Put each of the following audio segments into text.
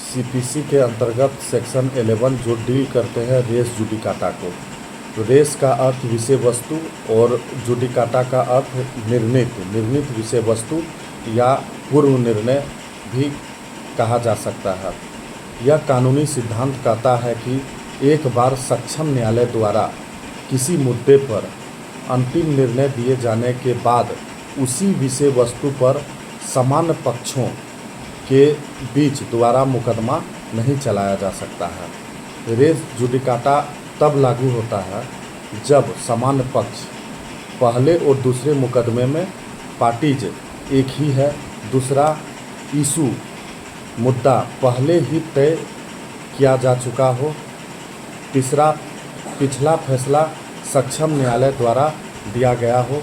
CPC के अंतर्गत section 11 जो डील करते हैं रेस जुडिकाटा को। तो रेस का अर्थ विषय वस्तु और जुडिकाटा का अर्थ निर्णित विषय वस्तु या पूर्व निर्णय भी कहा जा सकता है। यह कानूनी सिद्धांत कहता है कि एक बार सक्षम न्यायालय द्वारा किसी मुद्दे पर अंतिम निर्णय दिए जाने के बाद उसी विषय वस्तु पर समान पक्षों के बीच दोबारा मुकदमा नहीं चलाया जा सकता है। रेस जुडिकाटा तब लागू होता है जब समान पक्ष पहले और दूसरे मुकदमे में पार्टीज एक ही है, दूसरा इशू मुद्दा पहले ही तय किया जा चुका हो, तीसरा पिछला फैसला सक्षम न्यायालय द्वारा दिया गया हो,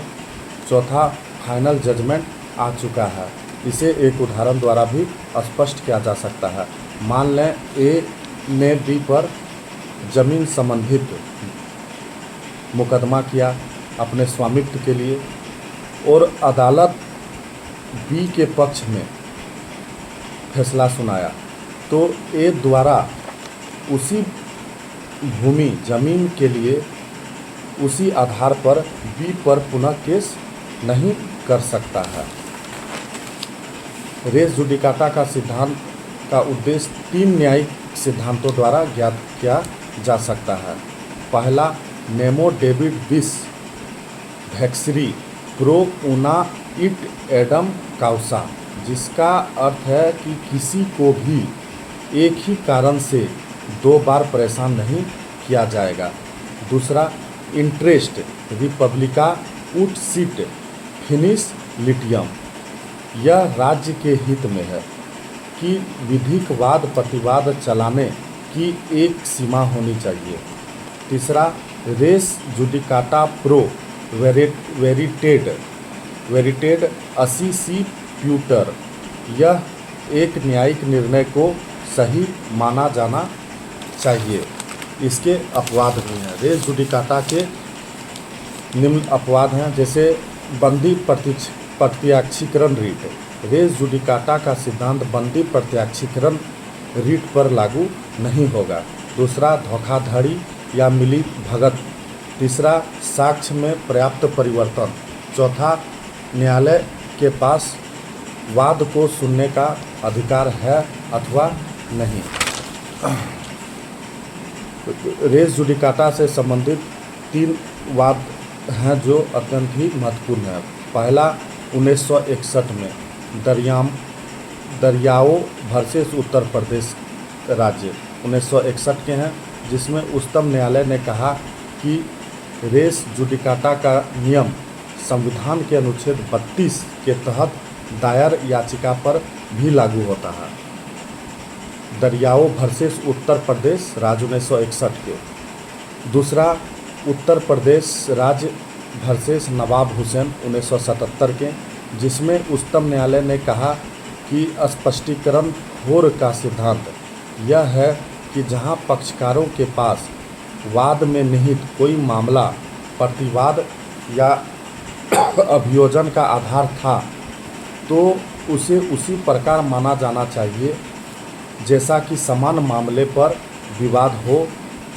चौथा फाइनल जजमेंट आ चुका है। इसे एक उदाहरण द्वारा भी स्पष्ट किया जा सकता है। मान लें ए ने बी पर जमीन संबंधित मुकदमा किया अपने स्वामित्व के लिए और अदालत बी के पक्ष में फैसला सुनाया, तो ए द्वारा उसी भूमि जमीन के लिए उसी आधार पर बी पर पुनः केस नहीं कर सकता है। रेस जुडिकाटा का सिद्धांत का उद्देश्य 3 न्यायिक सिद्धांतों द्वारा ज्ञात किया जा सकता है। पहला, नेमो डेविड बिस वैक्सरी प्रो उना इट एडम काउसा, जिसका अर्थ है कि किसी को भी एक ही कारण से 2 बार परेशान नहीं किया जाएगा। दूसरा, इंटरेस्ट रिपब्लिका उट सिट फिनिश लिटियम, यह राज्य के हित में है कि विधिक वाद प्रतिवाद चलाने की एक सीमा होनी चाहिए। तीसरा, रेस जुडिकाटा प्रो वेरिटेड असी सी प्यूटर, यह एक न्यायिक निर्णय को सही माना जाना चाहिए। इसके अपवाद भी हैं। रेस जुडिकाटा के निम्न अपवाद हैं, जैसे बंदी प्रत्याक्षीकरण रीट। रेस जुडिकाटा का सिद्धांत बंदी प्रत्याक्षीकरण रीट पर लागू नहीं होगा। दूसरा, धोखाधड़ी या मिली भगत। तीसरा, साक्ष्य में पर्याप्त परिवर्तन। चौथा, न्यायालय के पास वाद को सुनने का अधिकार है अथवा नहीं। रेस जुडिकाटा से संबंधित 3 वाद हैं जो अत्यंत ही महत्वपूर्ण हैं। पहला, 1961 में दरियाओ वर्सेस उत्तर प्रदेश राज्य 1961 के हैं, जिसमें उच्चतम न्यायालय ने कहा कि रेस जुडिकाटा का नियम संविधान के अनुच्छेद 32 के तहत दायर याचिका पर भी लागू होता है। दरियाओ वर्सेस उत्तर प्रदेश राज्य 1961 के। दूसरा, उत्तर प्रदेश राज्य वर्सेस नवाब हुसैन 1977 के, जिसमें उच्चतम न्यायालय ने कहा कि स्पष्टीकरण होर का सिद्धांत यह है कि जहां पक्षकारों के पास वाद में निहित कोई मामला प्रतिवाद या अभियोजन का आधार था, तो उसे उसी प्रकार माना जाना चाहिए जैसा कि समान मामले पर विवाद हो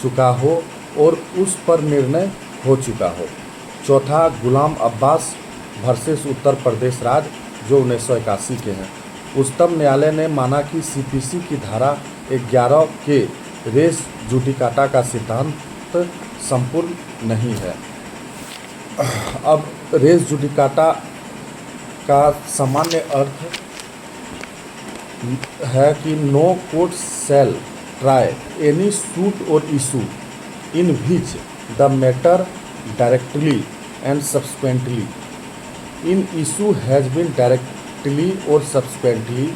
चुका हो और उस पर निर्णय हो चुका हो। चौथा, गुलाम अब्बास वर्सेस उत्तर प्रदेश राज्य जो 1981 के हैं। उच्चतम न्यायालय ने माना कि सीपीसी की धारा 11 के रेस जुडिकाटा का सिद्धांत संपूर्ण नहीं है। अब रेस जुडिकाटा का सामान्य अर्थ है कि no court shall try any suit or issue in which the matter directly and subsequently in issue has been directly or subsequently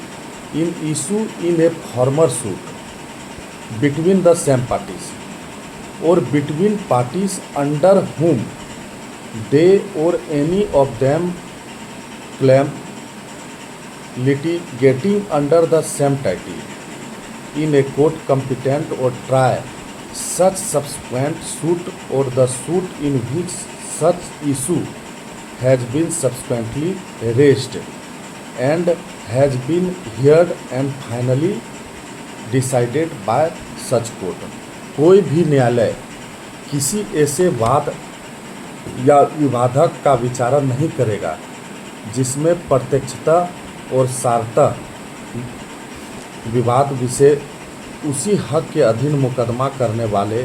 in issue in a former suit between the same parties or between parties under whom they or any of them claim litigating under the same title in a court competent or try such subsequent suit or the suit in which such issue has been subsequently raised and has been heard and finally decided by such court. कोई भी न्यायालय किसी ऐसे वाद या विवादक का विचारण नहीं करेगा जिसमें प्रत्यक्षतः और सारतः विवाद विषय उसी हक के अधीन मुकदमा करने वाले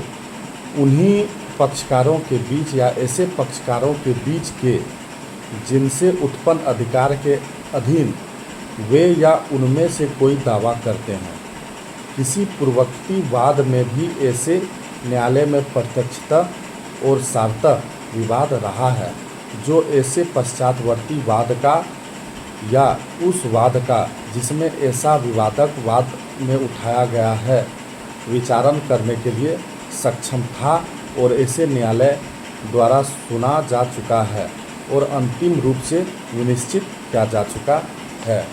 उन्हीं पक्षकारों के बीच या ऐसे पक्षकारों के बीच के जिनसे उत्पन्न अधिकार के अधीन वे या उनमें से कोई दावा करते हैं। किसी पूर्ववर्ती वाद में भी ऐसे न्यायालय में प्रत्यक्षतः और सारतः विवाद रहा है जो ऐसे पश्चातवर्ती वाद का या उस वाद का जिसमें ऐसा विवादक वाद में उठाया गया है विचारण करने के लिए सक्षम था और ऐसे न्यायालय द्वारा सुना जा चुका है और अंतिम रूप से विनिश्चित किया जा चुका है।